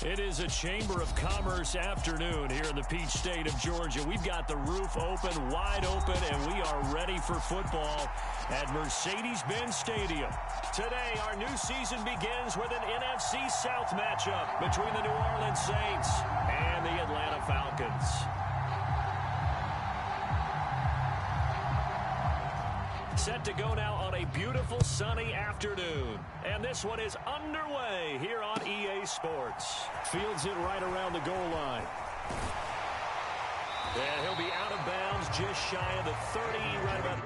It is a Chamber of Commerce afternoon here in the Peach State of Georgia. We've got the roof open, wide open, and we are ready for football at Mercedes-Benz Stadium. Today, our new season begins with an NFC South matchup between the New Orleans Saints and the Atlanta Falcons. Set to go now on a beautiful sunny afternoon. And this one is underway here on EA Sports. Fields it right around the goal line. And he'll be out of bounds just shy of the 30, right about...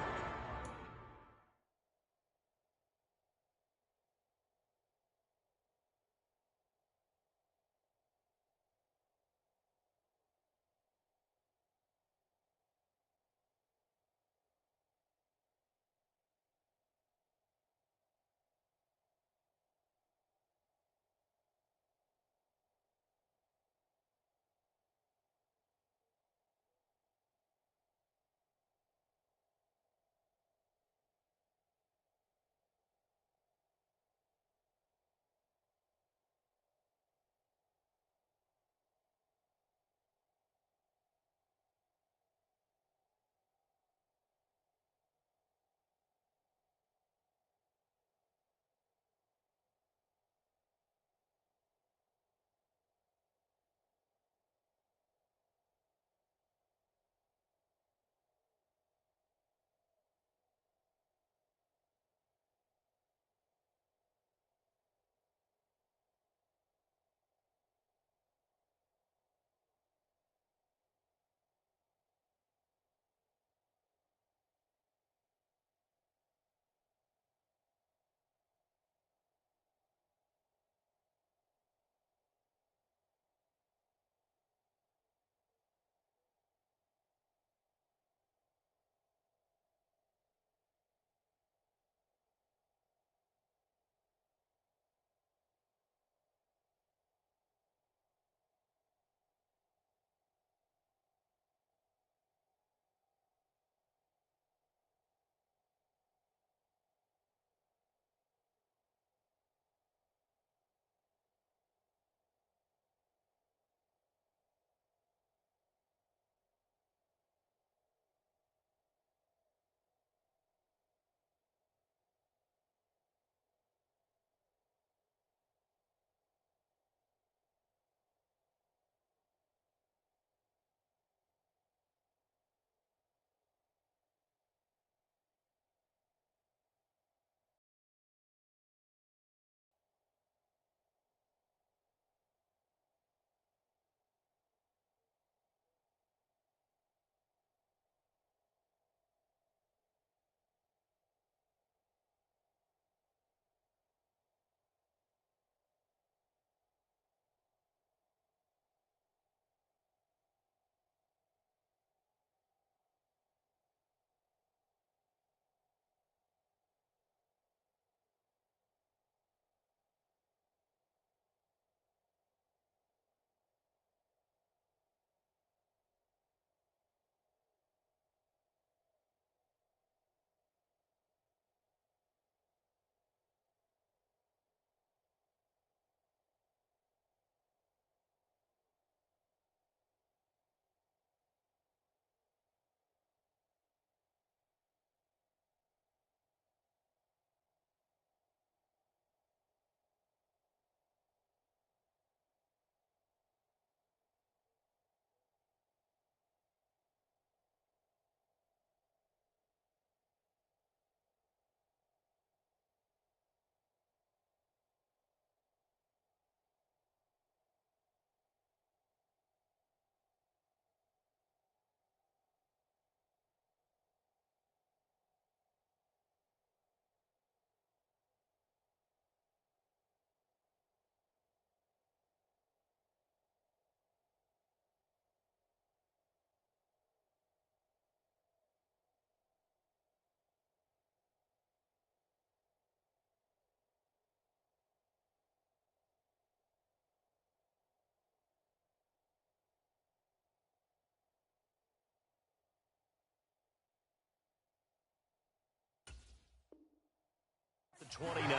The 29.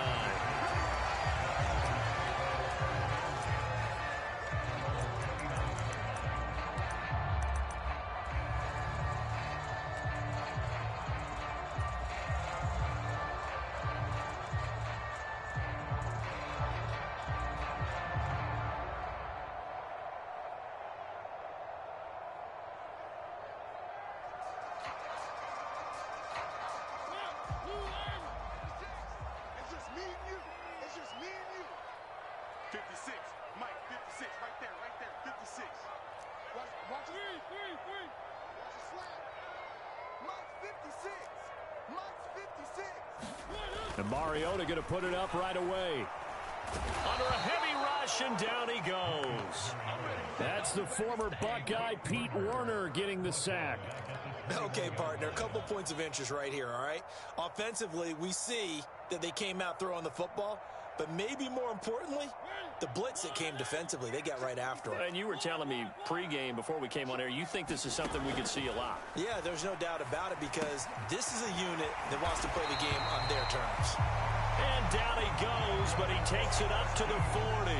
56. Mike, 56. Right there. 56. Watch it. Watch the slant. Mike's 56. Mike's 56. And Mariota going to put it up right away. Under a heavy rush, and down he goes. That's the former Buckeye Pete Werner getting the sack. Okay, partner, a couple points of interest right here, all right? Offensively, we see that they came out throwing the football, but maybe more importantly, the blitz that came defensively, they got right after it. And you were telling me pregame before we came on air, you think this is something we could see a lot. Yeah, there's no doubt about it because this is a unit that wants to play the game on their terms. And down he goes, but he takes it up to the 40.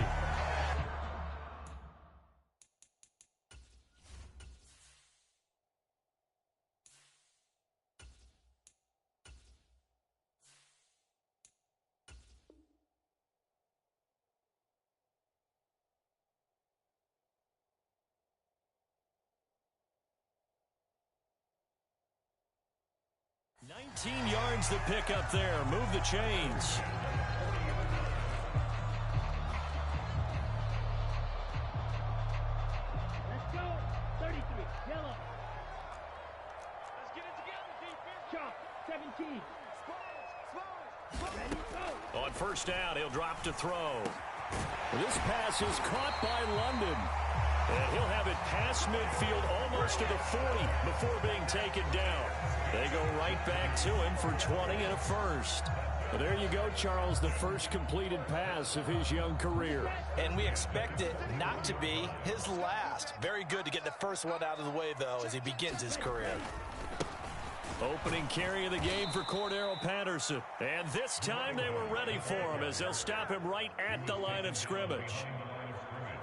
Yards the pick up there. Move the chains. Let's go. 33. Yellow. Let's get it together, defense. Chop. 17. Ready, go. On first down, he'll drop to throw. This pass is caught by London. And he'll have it past midfield almost to the 40 before being taken down. They go right back to him for 20 and a first. Well, there you go, Charles, the first completed pass of his young career. And we expect it not to be his last. Very good to get the first one out of the way, though, as he begins his career. Opening carry of the game for Cordero Patterson. And this time they were ready for him as they'll stop him right at the line of scrimmage.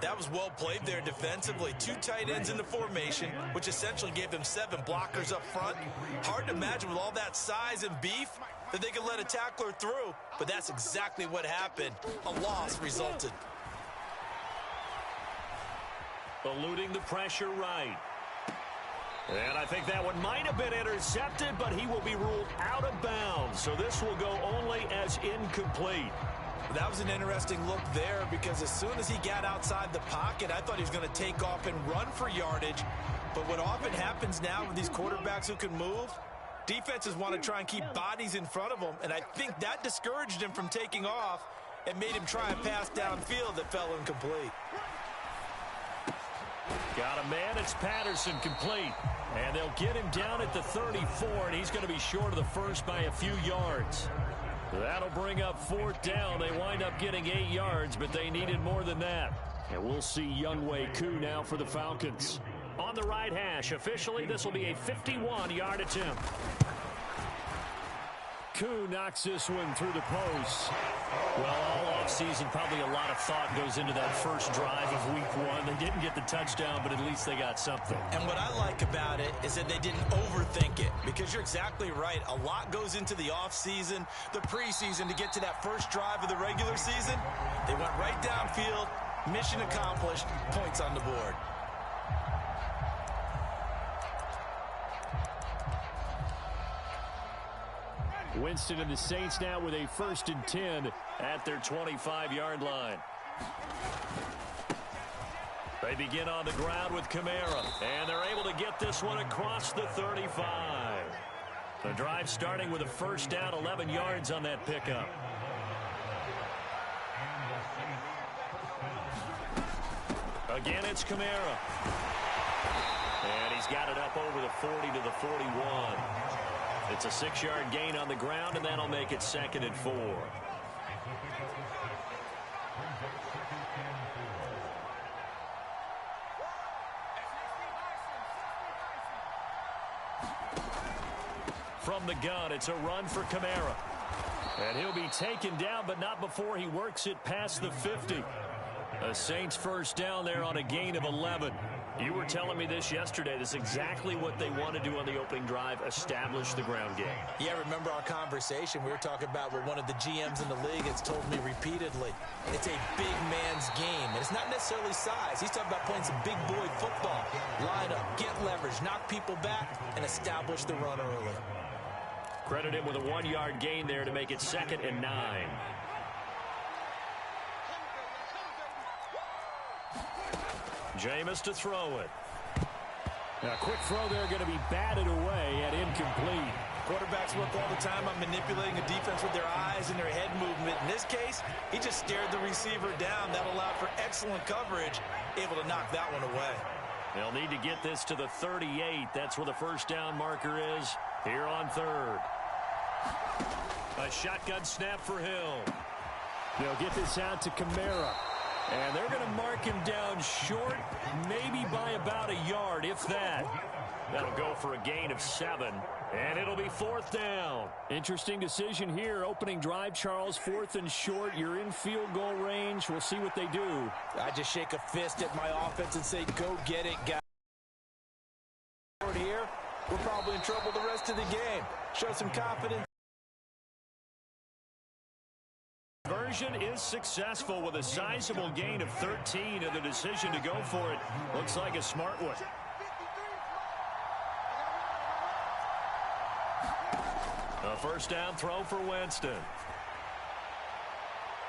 That was well played there defensively. Two tight ends in the formation, which essentially gave them 7 blockers up front. Hard to imagine with all that size and beef that they could let a tackler through, but that's exactly what happened. A loss resulted. Eluding the pressure right. And I think that one might have been intercepted, but he will be ruled out of bounds. So this will go only as incomplete. That was an interesting look there because as soon as he got outside the pocket, I thought he was going to take off and run for yardage. But what often happens now with these quarterbacks who can move, defenses want to try and keep bodies in front of them, and I think that discouraged him from taking off and made him try a pass downfield that fell incomplete. Got a man, it's Patterson, complete. And they'll get him down at the 34, and he's going to be short of the first by a few yards. That'll bring up fourth down. They wind up getting 8 yards, but they needed more than that. And we'll see Younghoe Koo now for the Falcons. On the right hash, officially, this will be a 51-yard attempt. Koo knocks this one through the post. Well, all offseason, probably a lot of thought goes into that first drive of week 1. They didn't get the touchdown, but at least they got something. And what I like about it is that they didn't overthink it, because you're exactly right. A lot goes into the offseason, the preseason, to get to that first drive of the regular season. They went right downfield, mission accomplished, points on the board. Winston and the Saints now with a 1st and 10 at their 25-yard line. They begin on the ground with Kamara, and they're able to get this one across the 35. The drive starting with a first down, 11 yards on that pickup. Again, it's Kamara. And he's got it up over the 40 to the 41. It's a 6-yard gain on the ground, and that'll make it 2nd and 4. From the gun, it's a run for Kamara. And he'll be taken down, but not before he works it past the 50. A Saints first down there on a gain of 11. You were telling me this yesterday. This is exactly what they want to do on the opening drive, establish the ground game. Yeah, remember our conversation. We were talking about what one of the GMs in the league has told me repeatedly. It's a big man's game, and it's not necessarily size. He's talking about playing some big boy football. Line up, get leverage, knock people back, and establish the run early. Credit him with a 1-yard gain there to make it 2nd and 9. Jameis to throw it. A quick throw there going to be batted away at incomplete. Quarterbacks work all the time on manipulating a defense with their eyes and their head movement. In this case, he just stared the receiver down. That allowed for excellent coverage, able to knock that one away. They'll need to get this to the 38. That's where the first down marker is here on third. A shotgun snap for Hill. They'll get this out to Kamara. And they're going to mark him down short, maybe by about a yard, if that. That'll go for a gain of 7. And it'll be fourth down. Interesting decision here. Opening drive, Charles, 4th and short. You're in field goal range. We'll see what they do. I just shake a fist at my offense and say, go get it, guys. Here, we're probably in trouble the rest of the game. Show some confidence. Conversion is successful with a sizable gain of 13, and the decision to go for it looks like a smart one. A first down throw for Winston.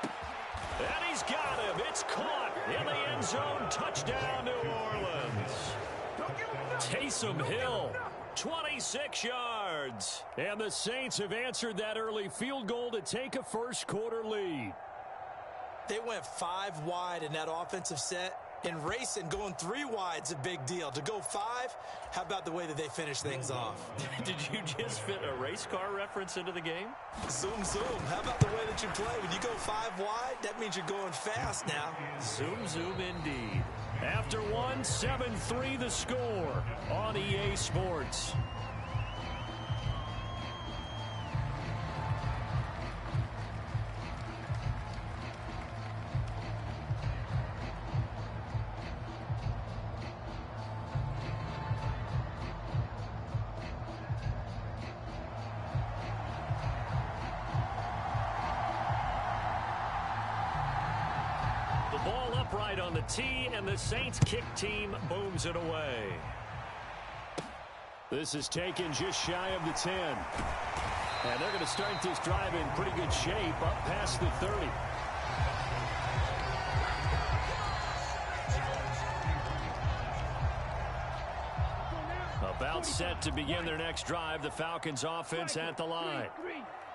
And he's got him. It's caught in the end zone. Touchdown, New Orleans. Taysom Hill, 26 yards. And the Saints have answered that early field goal to take a first-quarter lead. They went 5 wide in that offensive set. And racing, going 3 wide's a big deal. To go 5, how about the way that they finish things off? Did you just fit a race car reference into the game? Zoom, zoom. How about the way that you play? When you go 5 wide, that means you're going fast now. Zoom, zoom indeed. After 1, 7-3 the score on EA Sports. Ball upright on the tee, and the Saints kick team booms it away. This is taken just shy of the 10. And they're going to start this drive in pretty good shape up past the 30. About set to begin their next drive, the Falcons offense at the line.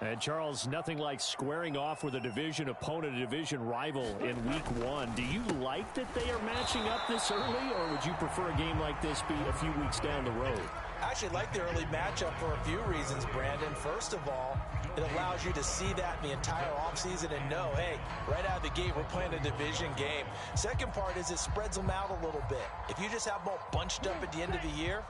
And, Charles, nothing like squaring off with a division opponent, a division rival in Week 1. Do you like that they are matching up this early, or would you prefer a game like this be a few weeks down the road? I actually like the early matchup for a few reasons, Brandon. First of all, it allows you to see that in the entire offseason and know, hey, right out of the gate, we're playing a division game. Second part is it spreads them out a little bit. If you just have them all bunched up at the end of the year,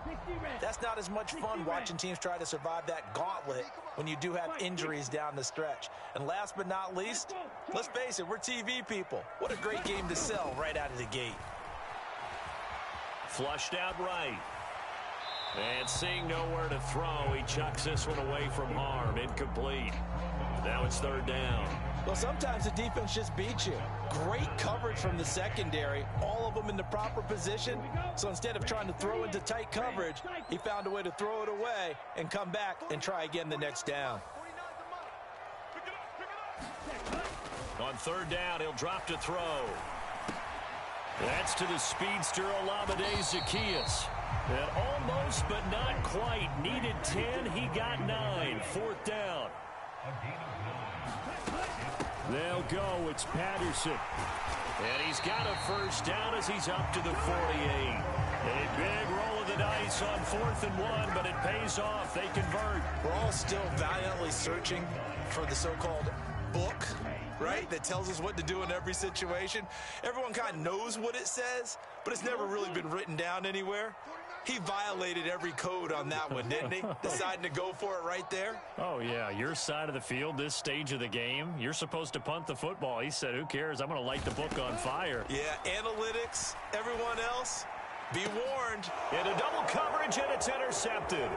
that's not as much fun watching teams try to survive that gauntlet when you do have injuries down the stretch. And last but not least, let's face it, we're TV people. What a great game to sell right out of the gate. Flushed out right. And seeing nowhere to throw, he chucks this one away from harm. Incomplete. Now it's third down. Well, sometimes the defense just beats you. Great coverage from the secondary, all of them in the proper position. So instead of trying to throw into tight coverage, he found a way to throw it away and come back and try again the next down. On third down, he'll drop to throw. That's to the speedster, Olamide Zaccheaus. And almost, but not quite. Needed 10, he got 9. Fourth down. They'll go. It's Patterson. And he's got a first down as he's up to the 48. A big roll of the dice on 4th and 1, but it pays off. They convert. We're all still valiantly searching for the so-called book, right, that tells us what to do in every situation. Everyone kind of knows what it says, but it's never really been written down anywhere. He violated every code on that one, didn't he? Deciding to go for it right there. Oh, yeah. Your side of the field, this stage of the game, you're supposed to punt the football. He said, who cares? I'm going to light the book on fire. Yeah, analytics, everyone else, be warned. Into double coverage, and it's intercepted.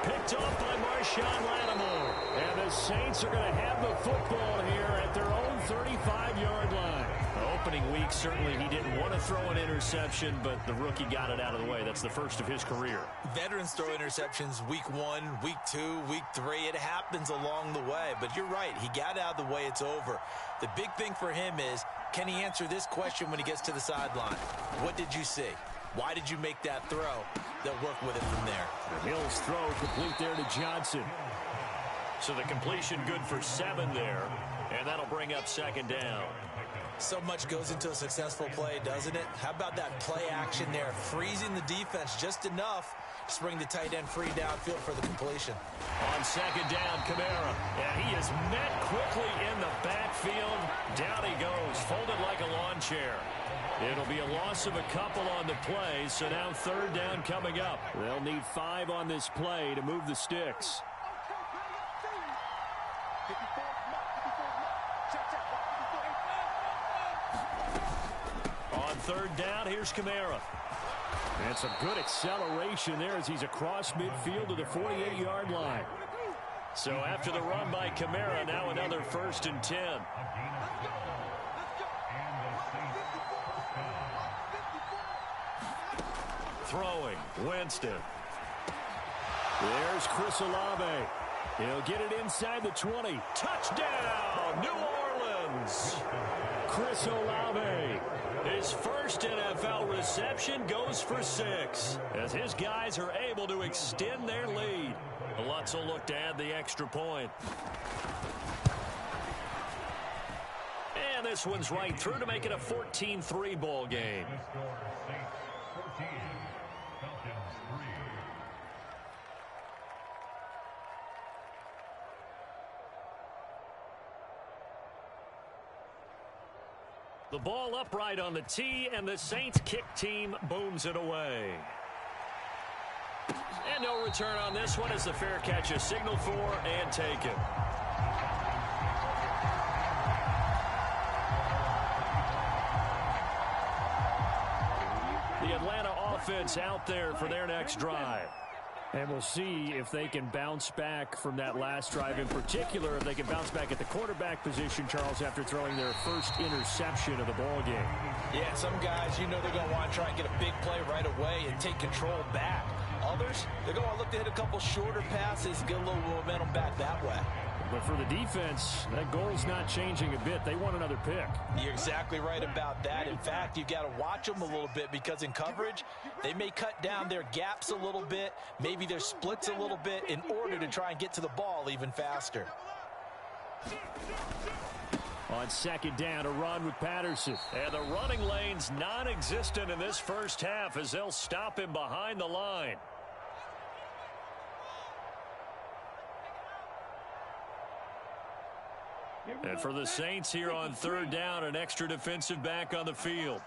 Picked off by Marshawn Lattimore. And the Saints are going to have the football here at their own 35-yard line. The opening week, certainly he didn't want to throw an interception, but the rookie got it out of the way. That's the first of his career. Veterans throw interceptions week 1, week 2, week 3. It happens along the way. But you're right. He got out of the way. It's over. The big thing for him is, can he answer this question when he gets to the sideline? What did you see? Why did you make that throw? They'll work with it from there. Hill's throw complete there to Johnson. So the completion good for 7 there. And that'll bring up second down. So much goes into a successful play, doesn't it? How about that play action there? Freezing the defense just enough to bring the tight end free downfield for the completion. On second down, Kamara. And he is met quickly in the backfield. Down he goes, folded like a lawn chair. It'll be a loss of a couple on the play, so now third down coming up. They'll need 5 on this play to move the sticks. On third down, here's Kamara. And some good acceleration there as he's across midfield to the 48-yard line. So after the run by Kamara, now another 1st and 10. Throwing, Winston. There's Chris Olave. He'll get it inside the 20. Touchdown, New Orleans. Chris Olave. His first NFL reception goes for 6 as his guys are able to extend their lead. Lutz will look to add the extra point. And this one's right through to make it a 14-3 ball game. The ball upright on the tee, and the Saints kick team booms it away. And no return on this one as the fair catch is signaled for and taken. The Atlanta offense out there for their next drive. And we'll see if they can bounce back from that last drive. In particular, if they can bounce back at the quarterback position, Charles, after throwing their first interception of the ball game. Yeah, some guys, you know they're going to want to try and get a big play right away and take control back. Others, they're going to look to hit a couple shorter passes, get a little momentum back that way. But for the defense, that goal's not changing a bit. They want another pick. You're exactly right about that. In fact, you've got to watch them a little bit because in coverage, they may cut down their gaps a little bit, maybe their splits a little bit in order to try and get to the ball even faster. On second down, a run with Patterson. And the running lane's non-existent in this first half as they'll stop him behind the line. And for the Saints here on third down, an extra defensive back on the field.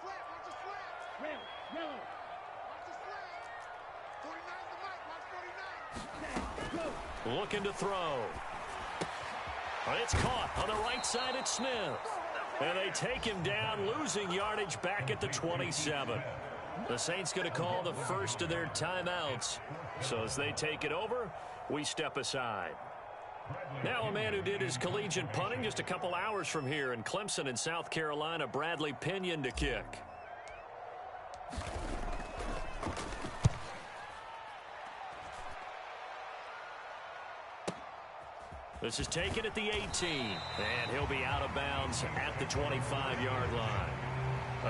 Looking to throw. But it's caught on the right side at Smith. And they take him down, losing yardage back at the 27. The Saints going to call the first of their timeouts. So as they take it over, we step aside. Now a man who did his collegiate punting just a couple hours from here in Clemson in South Carolina, Bradley Pinion to kick. This is taken at the 18, and he'll be out of bounds at the 25-yard line.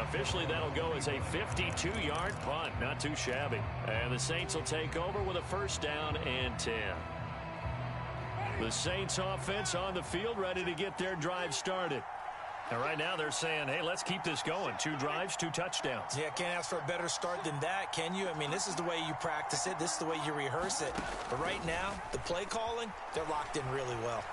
Officially, that'll go as a 52-yard punt. Not too shabby. And the Saints will take over with a first down and 10. The Saints offense on the field ready to get their drive started. And right now they're saying, hey, let's keep this going. 2 drives, 2 touchdowns. Yeah, can't ask for a better start than that, can you? I mean, this is the way you practice it. This is the way you rehearse it. But right now, the play calling, they're locked in really well.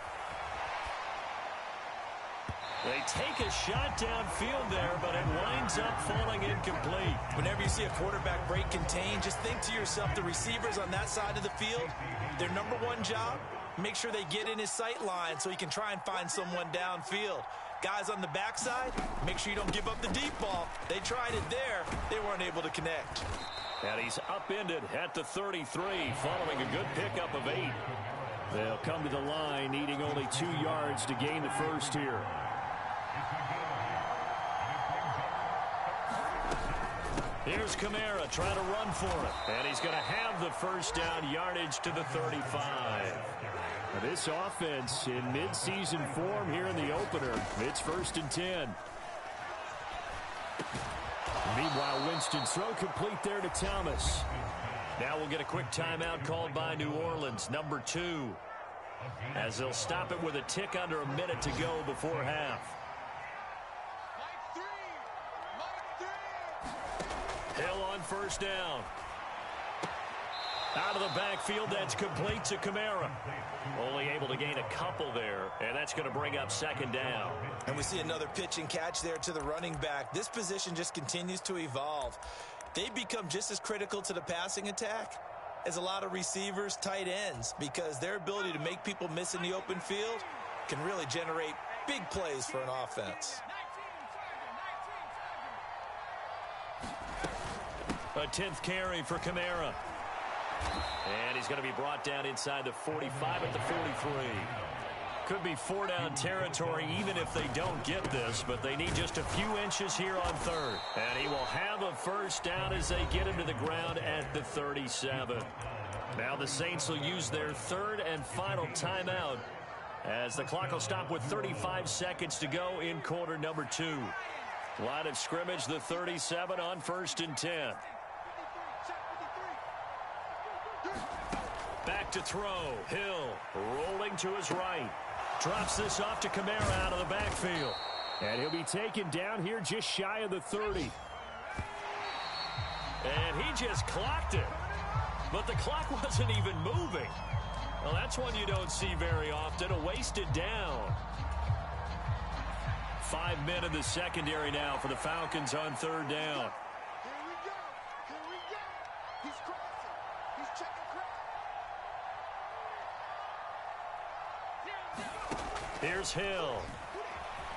They take a shot downfield there, but it winds up falling incomplete. Whenever you see a quarterback break contain, just think to yourself, the receivers on that side of the field, their number one job, make sure they get in his sight line so he can try and find someone downfield. Guys on the backside, make sure you don't give up the deep ball. They tried it there. They weren't able to connect. And he's upended at the 33 following a good pickup of 8. They'll come to the line needing only 2 yards to gain the first here. Here's Kamara trying to run for it. And he's going to have the first down yardage to the 35. Now this offense in midseason form here in the opener. It's 1st and 10. Meanwhile, Winston's throw complete there to Thomas. Now we'll get a quick timeout called by New Orleans, number 2. As they'll stop it with a tick under a minute to go before half. Hill on first down. Out of the backfield, that's complete to Kamara. Only able to gain a couple there, and that's going to bring up 2nd down. And we see another pitch and catch there to the running back. This position just continues to evolve. They become just as critical to the passing attack as a lot of receivers, tight ends, because their ability to make people miss in the open field can really generate big plays for an offense. A 10th carry for Kamara. And he's going to be brought down inside the 45 at the 43. Could be 4-down territory even if they don't get this, but they need just a few inches here on 3rd. And he will have a first down as they get him to the ground at the 37. Now the Saints will use their 3rd and final timeout as the clock will stop with 35 seconds to go in quarter number 2. Line of scrimmage, the 37 on 1st and 10. Back to throw. Hill rolling to his right. Drops this off to Kamara out of the backfield. And he'll be taken down here just shy of the 30. And he just clocked it. But the clock wasn't even moving. Well, that's one you don't see very often. A wasted down. 5 men in the secondary now for the Falcons on 3rd down. Here's Hill.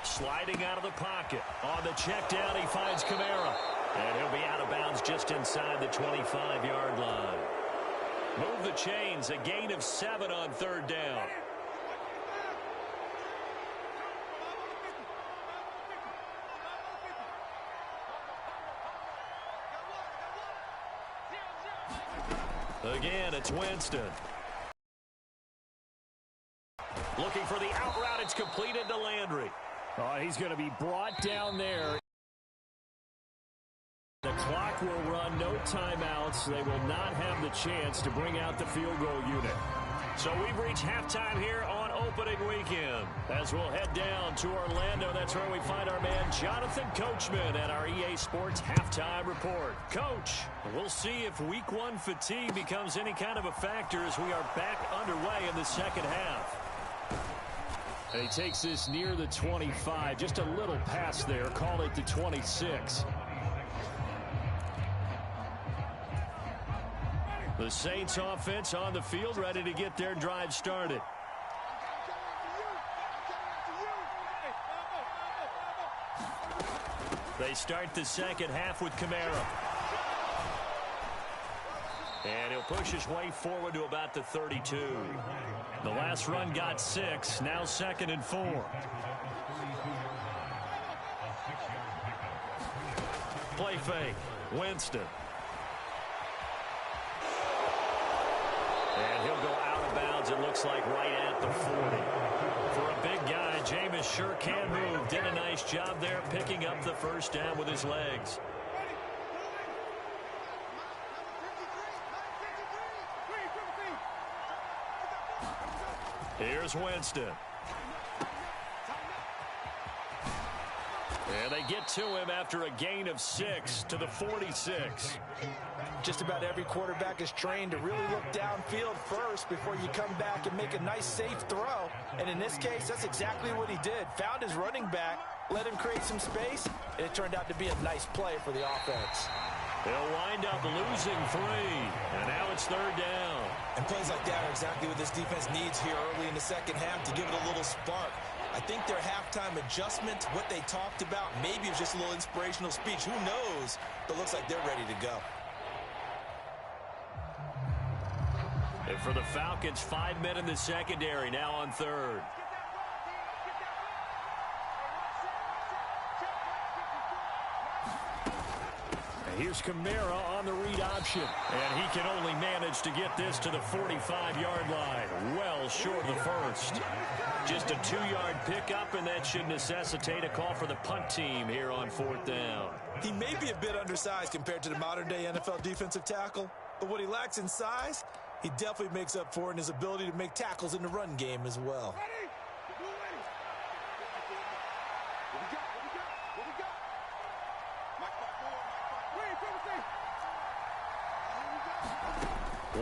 Sliding out of the pocket. On the check down, he finds Kamara. And he'll be out of bounds just inside the 25-yard line. Move the chains. A gain of 7 on 3rd down. Again, it's Winston. Looking for the out route. It's completed to Landry. Oh, he's going to be brought down there. The clock will run, no timeouts. They will not have the chance to bring out the field goal unit. So we've reached halftime here on opening weekend. As we'll head down to Orlando, that's where we find our man Jonathan Coachman at our EA Sports Halftime Report. Coach, we'll see if Week 1 fatigue becomes any kind of a factor as we are back underway in the second half. And he takes this near the 25. Just a little pass there. Call it the 26. The Saints offense on the field ready to get their drive started. They start the second half with Kamara. And he'll push his way forward to about the 32. The last run got 6. Now 2nd and 4. Play fake. Winston. And he'll go out of bounds, it looks like, right at the 40. For a big guy, Jameis sure can move. Did a nice job there picking up the first down with his legs. Here's Winston. And they get to him after a gain of 6 to the 46. Just about every quarterback is trained to really look downfield first before you come back and make a nice, safe throw. And in this case, that's exactly what he did. Found his running back, let him create some space, and it turned out to be a nice play for the offense. They'll wind up losing 3, and now it's 3rd down. And plays like that are exactly what this defense needs here early in the second half to give it a little spark. I think their halftime adjustment, what they talked about, maybe it was just a little inspirational speech. Who knows? But it looks like they're ready to go. for the Falcons, 5 men in the secondary, now on third. Here's Kamara on the read option. And he can only manage to get this to the 45-yard line. Well short of the first. Just a 2-yard pickup, and that should necessitate a call for the punt team here on 4th down. He may be a bit undersized compared to the modern-day NFL defensive tackle, but what he lacks in size, he definitely makes up for it in his ability to make tackles in the run game as well.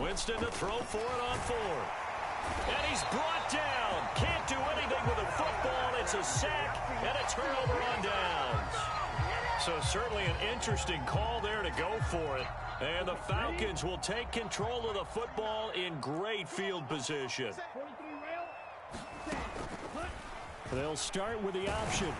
Winston to throw for it on 4. And he's brought down. Can't do anything with the football. It's a sack and a turnover on downs. So certainly an interesting call there to go for it. And the Falcons will take control of the football in great field position. They'll start with the option.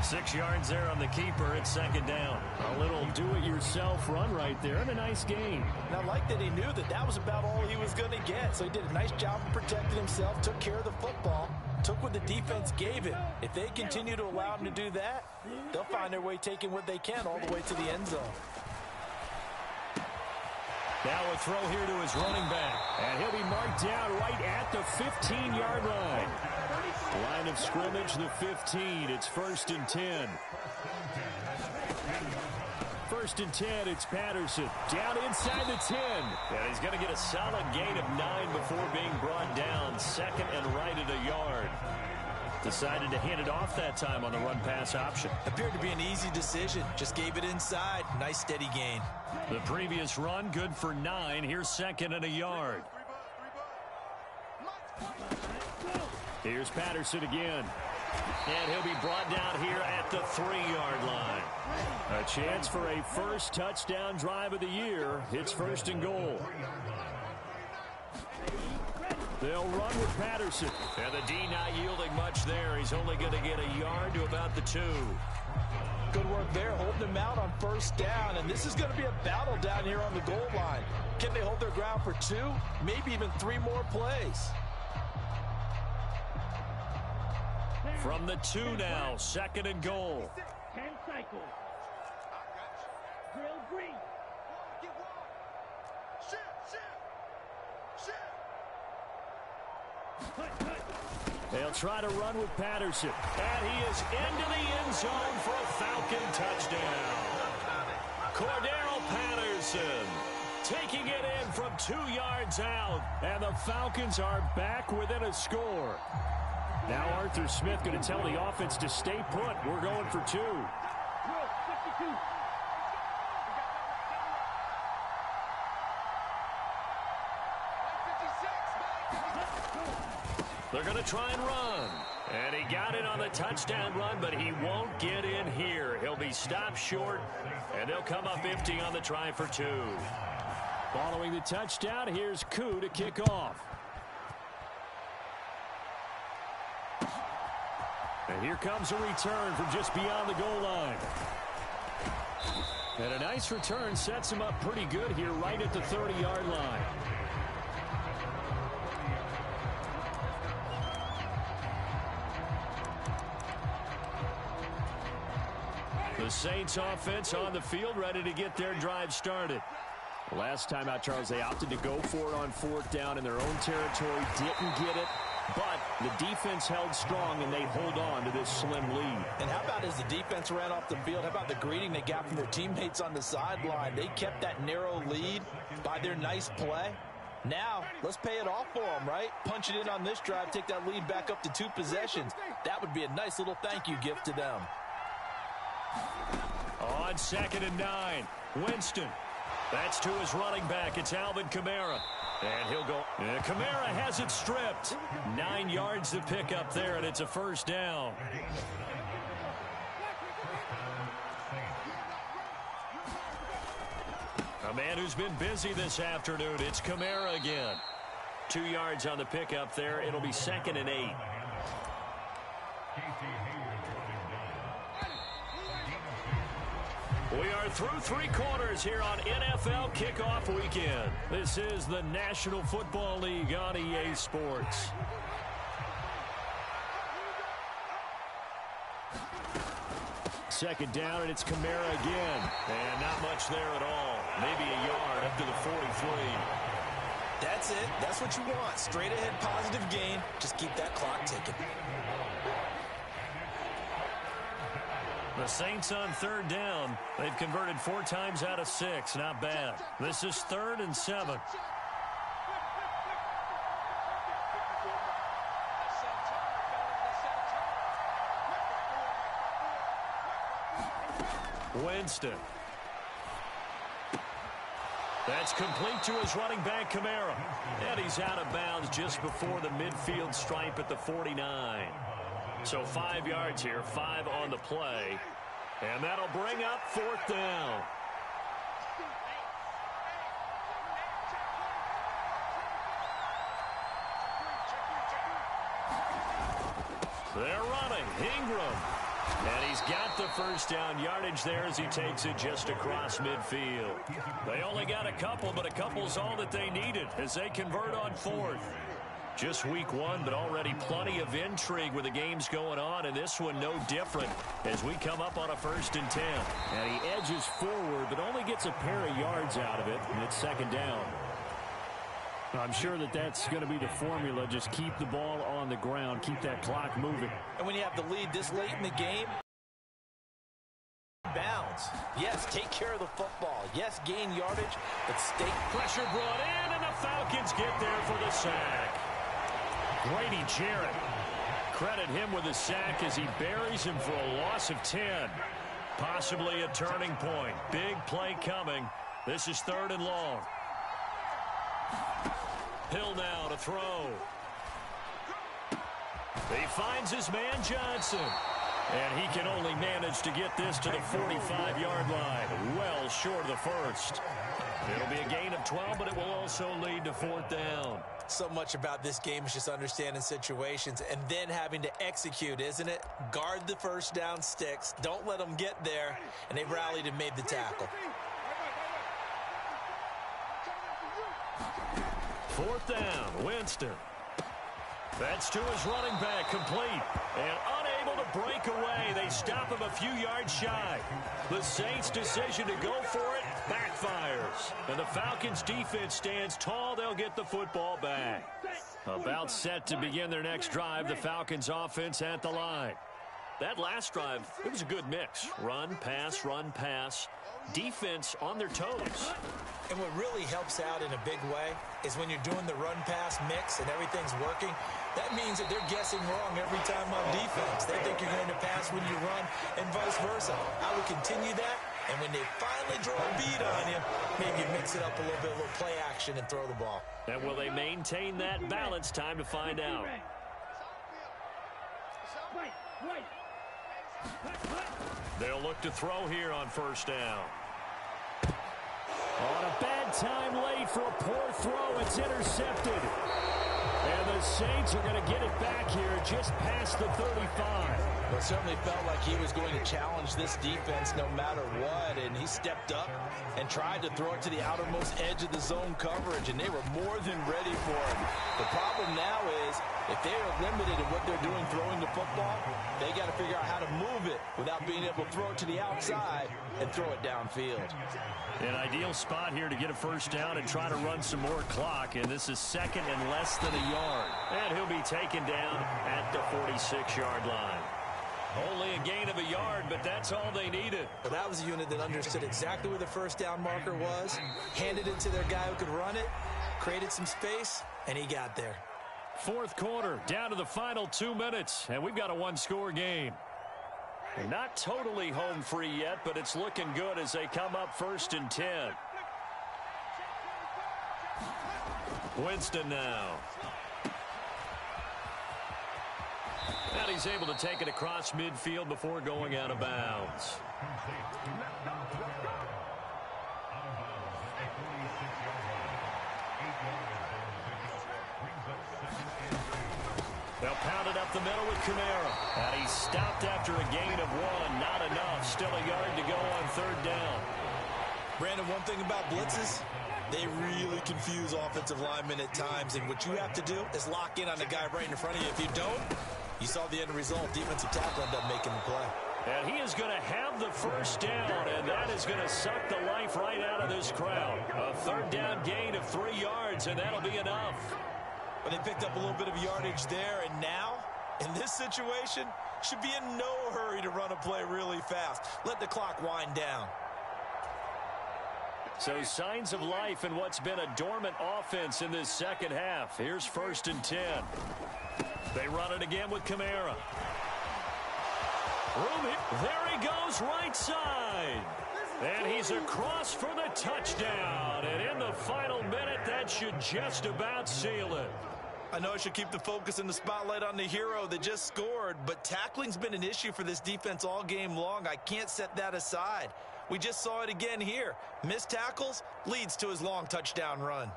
6 yards there on the keeper. It's 2nd down. A little do-it-yourself run right there and a nice gain. And I like that he knew that that was about all he was going to get. So he did a nice job of protecting himself, took care of the football, took what the defense gave him. If they continue to allow him to do that, they'll find their way taking what they can all the way to the end zone. Now a throw here to his running back. And he'll be marked down right at the 15-yard line. Line of scrimmage, the 15. It's 1st and 10. 1st and 10, it's Patterson. Down inside the 10. And he's going to get a solid gain of 9 before being brought down. 2nd and right at a yard. Decided to hand it off that time on the run-pass option. Appeared to be an easy decision. Just gave it inside. Nice steady gain. The previous run, good for 9. Here's 2nd and a yard. Here's Patterson again. And he'll be brought down here at the 3-yard line. A chance for a first touchdown drive of the year. It's 1st and goal. They'll run with Patterson. And the D not yielding much there. He's only going to get a yard to about the 2. Good work there, holding him out on 1st down. And this is going to be a battle down here on the goal line. Can they hold their ground for 2? Maybe even 3 more plays. From the 2 now, 2nd and goal. 10 cycles. Drill green. They'll try to run with Patterson. And he is into the end zone for a Falcon touchdown. Cordero Patterson taking it in from 2 yards out. And the Falcons are back within a score. Now Arthur Smith going to tell the offense to stay put. We're going for 2. They're going to try and run. And he got it on the touchdown run, but he won't get in here. He'll be stopped short, and they'll come up empty on the try for 2. Following the touchdown, here's Koo to kick off. And here comes a return from just beyond the goal line. And a nice return sets him up pretty good here right at the 30-yard line. The Saints offense on the field ready to get their drive started. Last time out, Charles, they opted to go for it on 4th down in their own territory. Didn't get it. But the defense held strong, and they hold on to this slim lead. And how about as the defense ran off the field, how about the greeting they got from their teammates on the sideline? They kept that narrow lead by their nice play. Now, let's pay it off for them, right? Punch it in on this drive, take that lead back up to 2 possessions. That would be a nice little thank you gift to them. On 2nd and 9, Winston. That's to his running back. It's Alvin Kamara. And he'll go. And Kamara has it stripped. 9 yards to pick up there, and it's a 1st down. A man who's been busy this afternoon. It's Kamara again. 2 yards on the pickup there. It'll be 2nd and 8. We are through three quarters here on NFL Kickoff Weekend. This is the National Football League on EA Sports. Second down, and it's Kamara again. And not much there at all. Maybe a yard up to the 43. That's it. That's what you want. Straight ahead positive gain. Just keep that clock ticking. The Saints on third down. They've converted 4 times out of 6. Not bad. This is 3rd and 7. Winston. That's complete to his running back, Kamara. And he's out of bounds just before the midfield stripe at the 49. So 5 yards here, 5 on the play. And that'll bring up 4th down. They're running. Ingram. And he's got the first down yardage there as he takes it just across midfield. They only got a couple, but a couple's all that they needed as they convert on 4th. Just week 1, but already plenty of intrigue with the games going on, and this one no different as we come up on a 1st and 10. And he edges forward, but only gets a pair of yards out of it, and it's 2nd down. I'm sure that that's going to be the formula. Just keep the ball on the ground, keep that clock moving. And when you have the lead this late in the game, bounds. Yes, take care of the football. Yes, gain yardage, but stay. Pressure brought in, and the Falcons get there for the sack. Grady Jarrett. Credit him with a sack as he buries him for a loss of 10. Possibly a turning point. Big play coming. This is 3rd and long. Hill now to throw. He finds his man Johnson. And he can only manage to get this to the 45-yard line. Well short of the first. It'll be a gain of 12, but it will also lead to 4th down. So much about this game is just understanding situations and then having to execute, isn't it? Guard the first down sticks. Don't let them get there. And they rallied and made the tackle. 4th down, Winston. That's to his running back, complete. And unable to break away. They stop him a few yards shy. The Saints' decision to go for it backfires. And the Falcons' defense stands tall. They'll get the football back. About set to begin their next drive, the Falcons' offense at the line. That last drive, it was a good mix. Run, pass. Defense on their toes. And what really helps out in a big way is when you're doing the run-pass mix and everything's working, that means that they're guessing wrong every time on defense. They think you're going to pass when you run and vice versa. I would continue that, and when they finally draw a bead on you, maybe mix it up a little bit, a little play action, and throw the ball. And will they maintain that balance? Time to find out. They'll look to throw here on 1st down. On a bad time late for a poor throw. It's intercepted. And the Saints are going to get it back here just past the 35. Well, it certainly felt like he was going to challenge this defense no matter what, and he stepped up and tried to throw it to the outermost edge of the zone coverage, and they were more than ready for him. The problem now is if they are limited in what they're doing throwing the football, they got to figure out how to move it without being able to throw it to the outside and throw it downfield. An ideal spot here to get a 1st down and try to run some more clock, and this is 2nd and less than a yard. And he'll be taken down at the 46-yard line. Only a gain of a yard, but that's all they needed. Well, that was a unit that understood exactly where the 1st down marker was, handed it to their guy who could run it, created some space, and he got there. 4th quarter, down to the final 2 minutes, and we've got a 1-score game. Not totally home free yet, but it's looking good as they come up 1st and 10. Winston now. And he's able to take it across midfield before going out of bounds. They'll pound it up the middle with Kamara. And he's stopped after a gain of 1. Not enough. Still a yard to go on 3rd down. Brandon, one thing about blitzes, they really confuse offensive linemen at times, and what you have to do is lock in on the guy right in front of you. If you don't, you saw the end result. Defensive tackle ended up making the play. And he is going to have the first down, and that is going to suck the life right out of this crowd. A third down gain of 3 yards, and that'll be enough. But they picked up a little bit of yardage there, and now, in this situation, should be in no hurry to run a play really fast. Let the clock wind down. So signs of life in what's been a dormant offense in this second half. Here's 1st and 10. They run it again with Kamara. There he goes, right side. And he's across for the touchdown. And in the final minute, that should just about seal it. I know I should keep the focus and the spotlight on the hero that just scored, but tackling's been an issue for this defense all game long. I can't set that aside. We just saw it again here. Missed tackles leads to his long touchdown run.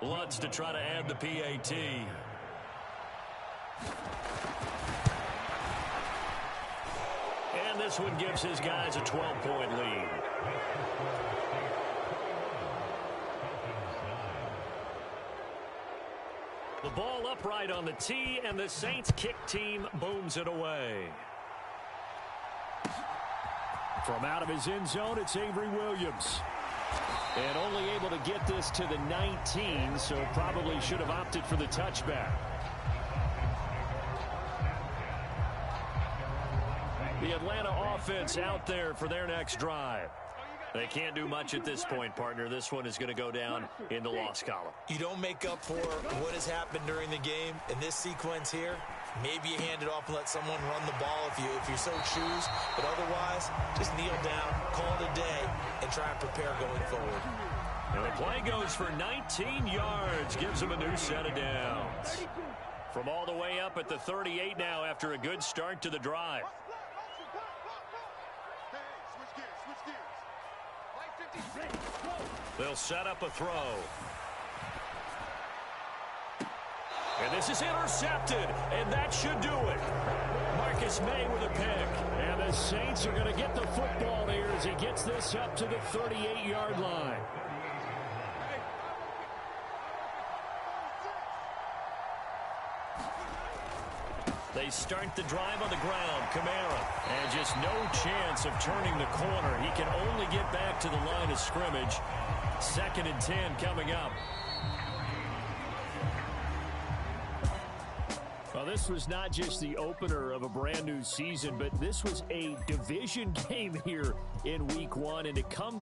Lutz to try to add the PAT. And this one gives his guys a 12-point lead. The ball upright on the tee, and the Saints kick team booms it away. From out of his end zone, it's Avery Williams. And only able to get this to the 19, so probably should have opted for the touchback. The Atlanta offense out there for their next drive. They can't do much at this point, partner. This one is going to go down in the loss column. You don't make up for what has happened during the game. In this sequence here, maybe you hand it off and let someone run the ball if you so choose. But otherwise, just kneel down, call it a day, and try and prepare going forward. And the play goes for 19 yards. Gives them a new set of downs. From all the way up at the 38 now after a good start to the drive. They'll set up a throw. And this is intercepted, and that should do it. Marcus May with a pick. And the Saints are going to get the football here as he gets this up to the 38-yard line. They start the drive on the ground. Kamara. And just no chance of turning the corner. He can only get back to the line of scrimmage. 2nd and 10 coming up. Well, this was not just the opener of a brand new season, but this was a division game here in week 1. And to come